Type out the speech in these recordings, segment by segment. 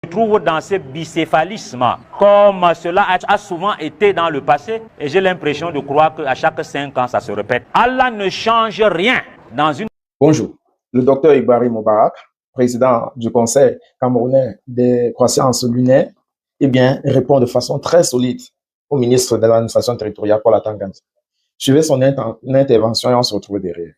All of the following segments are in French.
Trouve dans ce bicéphalisme, comme cela a souvent été dans le passé, et j'ai l'impression de croire qu'à chaque 5 ans, ça se répète. Allah ne change rien dans une... Bonjour, le docteur Ibrahim Moubarak, président du Conseil camerounais des croissances lunaires, répond de façon très solide au ministre de l'administration territoriale Paul Atangana. Suivez son intervention et on se retrouve derrière.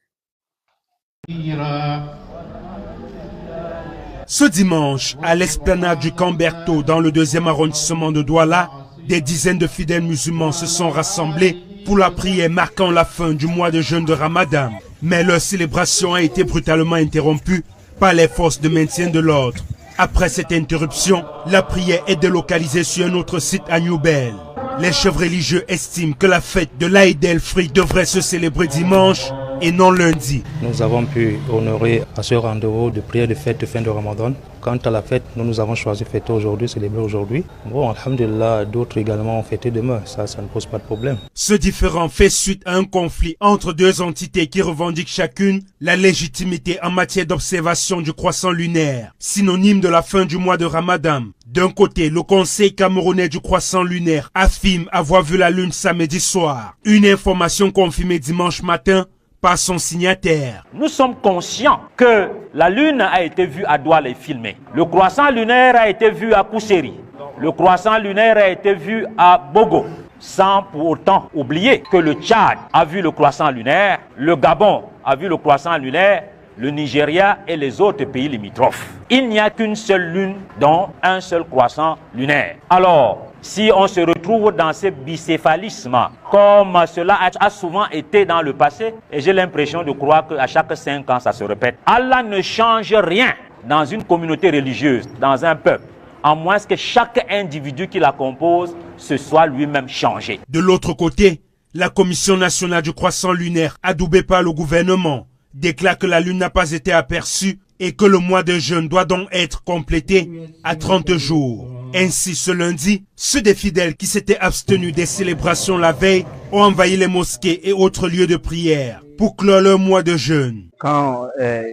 Ce dimanche, à l'esplanade du Camberto, dans le 2e arrondissement de Douala, des dizaines de fidèles musulmans se sont rassemblés pour la prière marquant la fin du mois de jeûne de Ramadan. Mais leur célébration a été brutalement interrompue par les forces de maintien de l'ordre. Après cette interruption, la prière est délocalisée sur un autre site à Newbel. Les chefs religieux estiment que la fête de l'Aïd el-Fitr devrait se célébrer dimanche et non lundi. Nous avons pu honorer à ce rendez-vous de prière de fête de fin de Ramadan. Quant à la fête, nous avons choisi de fêter aujourd'hui, célébrer aujourd'hui. Bon, alhamdulillah, d'autres également ont fêté demain. Ça ne pose pas de problème. Ce différend fait suite à un conflit entre deux entités qui revendiquent chacune la légitimité en matière d'observation du croissant lunaire, synonyme de la fin du mois de Ramadan. D'un côté, le Conseil camerounais du croissant lunaire affirme avoir vu la lune samedi soir. Une information confirmée dimanche matin par son signataire. Nous sommes conscients que la lune a été vue à Douala et filmée. Le croissant lunaire a été vu à Kousseri. Le croissant lunaire a été vu à Bogo. Sans pour autant oublier que le Tchad a vu le croissant lunaire, le Gabon a vu le croissant lunaire, le Nigeria et les autres pays limitrophes. Il n'y a qu'une seule lune, dont un seul croissant lunaire. Alors, si on se retrouve dans ce bicéphalisme, comme cela a souvent été dans le passé, et j'ai l'impression de croire qu'à chaque 5 ans, ça se répète. Allah ne change rien dans une communauté religieuse, dans un peuple, à moins que chaque individu qui la compose se soit lui-même changé. De l'autre côté, la Commission nationale du croissant lunaire, adoubée par le gouvernement, déclare que la lune n'a pas été aperçue et que le mois de jeûne doit donc être complété à 30 jours. Ainsi, ce lundi, ceux des fidèles qui s'étaient abstenus des célébrations la veille ont envahi les mosquées et autres lieux de prière pour clore leur mois de jeûne. Quand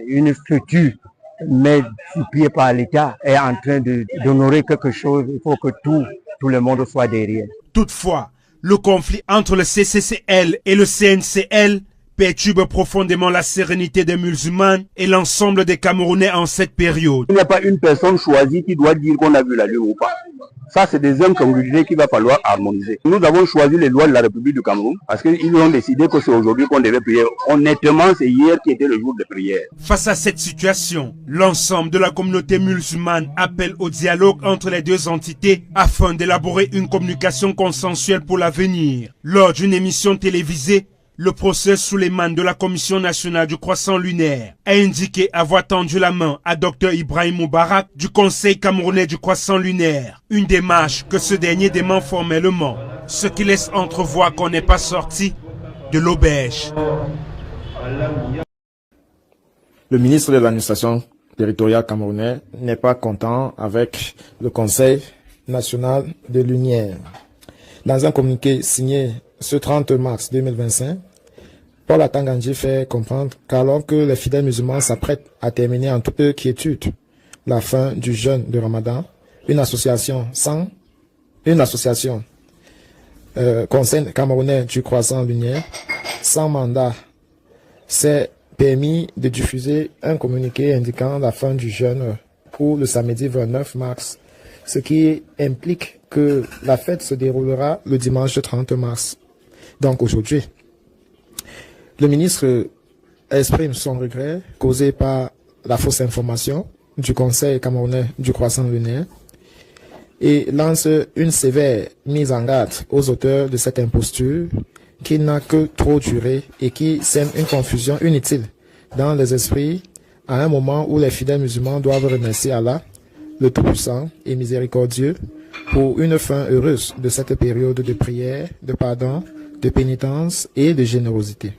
une structure mais pied par l'État est en train d'honorer quelque chose, il faut que tout le monde soit derrière. Toutefois, le conflit entre le CCCL et le CNCL perturbe profondément la sérénité des musulmans et l'ensemble des Camerounais en cette période. Il n'y a pas une personne choisie qui doit dire qu'on a vu la lune ou pas. Ça, c'est des hommes congrégués qu'il va falloir harmoniser. Nous avons choisi les lois de la République du Cameroun parce qu'ils ont décidé que c'est aujourd'hui qu'on devait prier. Honnêtement, c'est hier qui était le jour de prière. Face à cette situation, l'ensemble de la communauté musulmane appelle au dialogue entre les deux entités afin d'élaborer une communication consensuelle pour l'avenir. Lors d'une émission télévisée, le professeur Souleymane de la Commission nationale du croissant lunaire a indiqué avoir tendu la main à Dr Ibrahim Moubarak du Conseil camerounais du croissant lunaire. Une démarche que ce dernier dément formellement, ce qui laisse entrevoir qu'on n'est pas sorti de l'auberge. Le ministre de l'administration territoriale camerounais n'est pas content avec le Conseil national de lunaire. Dans un communiqué signé ce 30 mars 2025, Paul Atangana fait comprendre qu'alors que les fidèles musulmans s'apprêtent à terminer en toute quiétude la fin du jeûne de Ramadan, une association Conseil camerounais du croissant lunaire, sans mandat, s'est permis de diffuser un communiqué indiquant la fin du jeûne pour le samedi 29 mars, ce qui implique que la fête se déroulera le dimanche 30 mars, donc aujourd'hui. Le ministre exprime son regret causé par la fausse information du Conseil camerounais du croissant lunaire et lance une sévère mise en garde aux auteurs de cette imposture qui n'a que trop duré et qui sème une confusion inutile dans les esprits à un moment où les fidèles musulmans doivent remercier Allah, le Tout-Puissant et Miséricordieux, pour une fin heureuse de cette période de prière, de pardon, de pénitence et de générosité.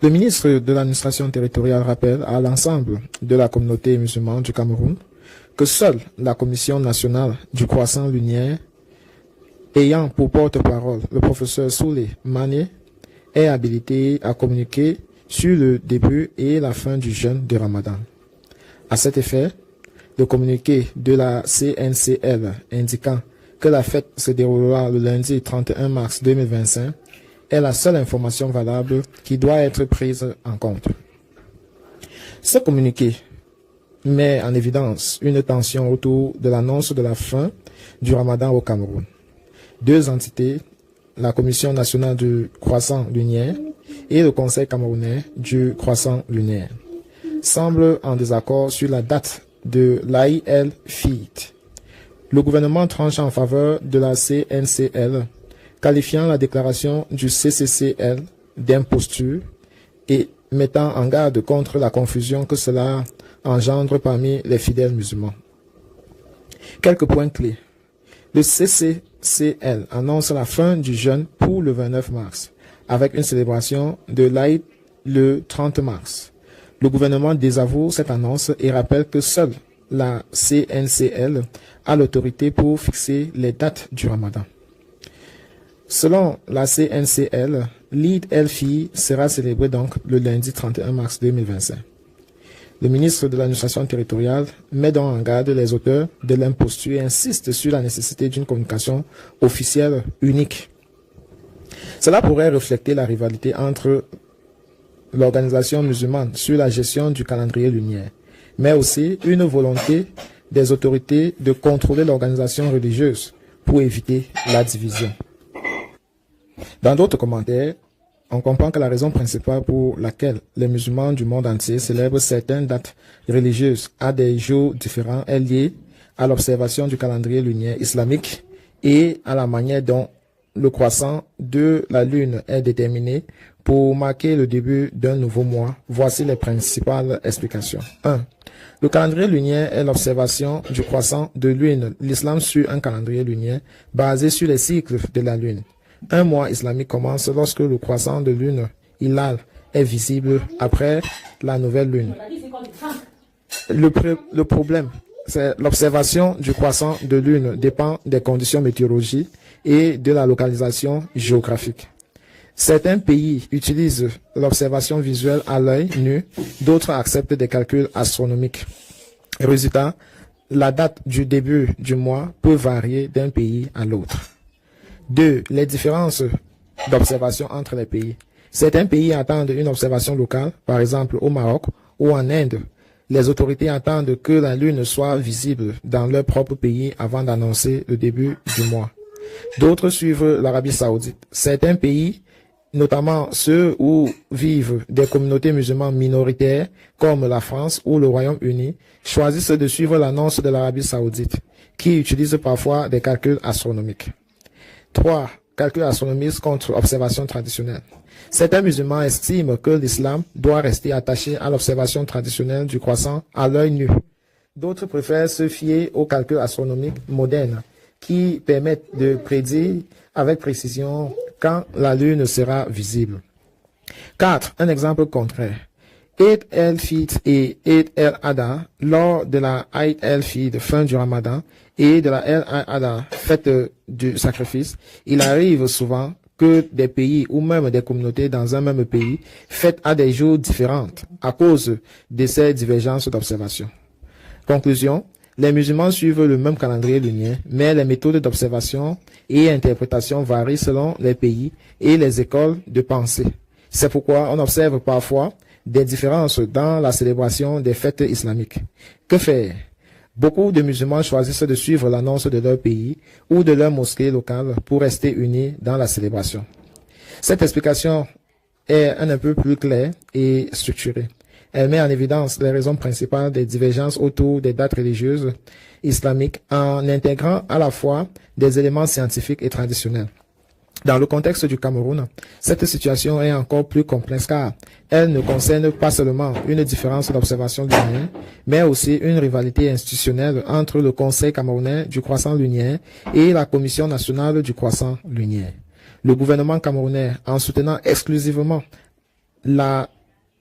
Le ministre de l'administration territoriale rappelle à l'ensemble de la communauté musulmane du Cameroun que seule la Commission nationale du croissant lunaire, ayant pour porte-parole le professeur Souley Mané, est habilitée à communiquer sur le début et la fin du jeûne de Ramadan. À cet effet, le communiqué de la CNCL indiquant que la fête se déroulera le lundi 31 mars 2025 est la seule information valable qui doit être prise en compte. Ce communiqué met en évidence une tension autour de l'annonce de la fin du Ramadan au Cameroun. Deux entités, la Commission nationale du croissant lunaire et le Conseil camerounais du croissant lunaire, semblent en désaccord sur la date de l'AIL-FIT. Le gouvernement tranche en faveur de la CNCL, qualifiant la déclaration du CCCL d'imposture et mettant en garde contre la confusion que cela engendre parmi les fidèles musulmans. Quelques points clés. Le CCCL annonce la fin du jeûne pour le 29 mars, avec une célébration de l'Aïd le 30 mars. Le gouvernement désavoue cette annonce et rappelle que seule la CNCL a l'autorité pour fixer les dates du Ramadan. Selon la CNCL, l'Eid el-Fitr sera célébré donc le lundi 31 mars 2025. Le ministre de l'administration territoriale met donc en garde les auteurs de l'imposture et insiste sur la nécessité d'une communication officielle unique. Cela pourrait refléter la rivalité entre l'organisation musulmane sur la gestion du calendrier lunaire, mais aussi une volonté des autorités de contrôler l'organisation religieuse pour éviter la division. Dans d'autres commentaires, on comprend que la raison principale pour laquelle les musulmans du monde entier célèbrent certaines dates religieuses à des jours différents est liée à l'observation du calendrier lunaire islamique et à la manière dont le croissant de la lune est déterminé pour marquer le début d'un nouveau mois. Voici les principales explications. 1. Le calendrier lunaire est l'observation du croissant de lune. L'islam suit un calendrier lunaire basé sur les cycles de la lune. Un mois islamique commence lorsque le croissant de lune, Hilal, est visible après la nouvelle lune. Le problème, c'est l'observation du croissant de lune dépend des conditions météorologiques et de la localisation géographique. Certains pays utilisent l'observation visuelle à l'œil nu, d'autres acceptent des calculs astronomiques. Résultat, la date du début du mois peut varier d'un pays à l'autre. 2. Les différences d'observation entre les pays. Certains pays attendent une observation locale, par exemple au Maroc ou en Inde. Les autorités attendent que la lune soit visible dans leur propre pays avant d'annoncer le début du mois. D'autres suivent l'Arabie saoudite. Certains pays, notamment ceux où vivent des communautés musulmanes minoritaires, comme la France ou le Royaume-Uni, choisissent de suivre l'annonce de l'Arabie saoudite, qui utilise parfois des calculs astronomiques. 3. Calcul astronomique contre observation traditionnelle. Certains musulmans estiment que l'islam doit rester attaché à l'observation traditionnelle du croissant à l'œil nu. D'autres préfèrent se fier aux calculs astronomiques modernes qui permettent de prédire avec précision quand la lune sera visible. 4. Un exemple contraire. Eid el-Fitr et Eid el-Adha, lors de la Eid el-Fitr, fin du Ramadan, et de la Eid el-Adha, fête du sacrifice, il arrive souvent que des pays ou même des communautés dans un même pays fêtent à des jours différents à cause de ces divergences d'observation. Conclusion, les musulmans suivent le même calendrier lunaire, mais les méthodes d'observation et interprétation varient selon les pays et les écoles de pensée. C'est pourquoi on observe parfois des différences dans la célébration des fêtes islamiques. Que faire? Beaucoup de musulmans choisissent de suivre l'annonce de leur pays ou de leur mosquée locale pour rester unis dans la célébration. Cette explication est un peu plus claire et structurée. Elle met en évidence les raisons principales des divergences autour des dates religieuses islamiques en intégrant à la fois des éléments scientifiques et traditionnels. Dans le contexte du Cameroun, cette situation est encore plus complexe car elle ne concerne pas seulement une différence d'observation lunaire, mais aussi une rivalité institutionnelle entre le Conseil camerounais du croissant lunaire et la Commission nationale du croissant lunaire. Le gouvernement camerounais, en soutenant exclusivement la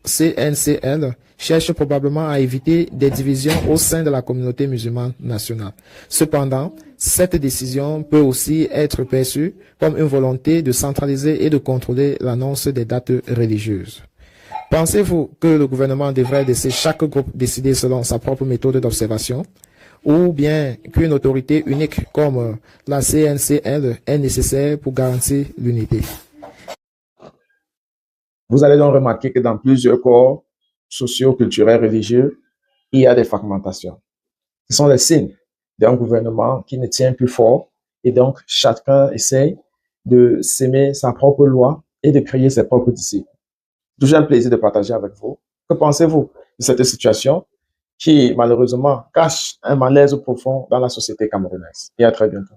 CNCL, cherche probablement à éviter des divisions au sein de la communauté musulmane nationale. Cependant, cette décision peut aussi être perçue comme une volonté de centraliser et de contrôler l'annonce des dates religieuses. Pensez-vous que le gouvernement devrait laisser chaque groupe décider selon sa propre méthode d'observation? ou bien qu'une autorité unique comme la CNCL est nécessaire pour garantir l'unité. Vous allez donc remarquer que dans plusieurs corps sociaux, culturels, religieux, il y a des fragmentations. Ce sont les signes d'un gouvernement qui ne tient plus fort et donc chacun essaye de s'aimer sa propre loi et de créer ses propres disciples. Toujours un plaisir de partager avec vous. Que pensez-vous de cette situation qui, malheureusement, cache un malaise profond dans la société camerounaise? Et à très bientôt.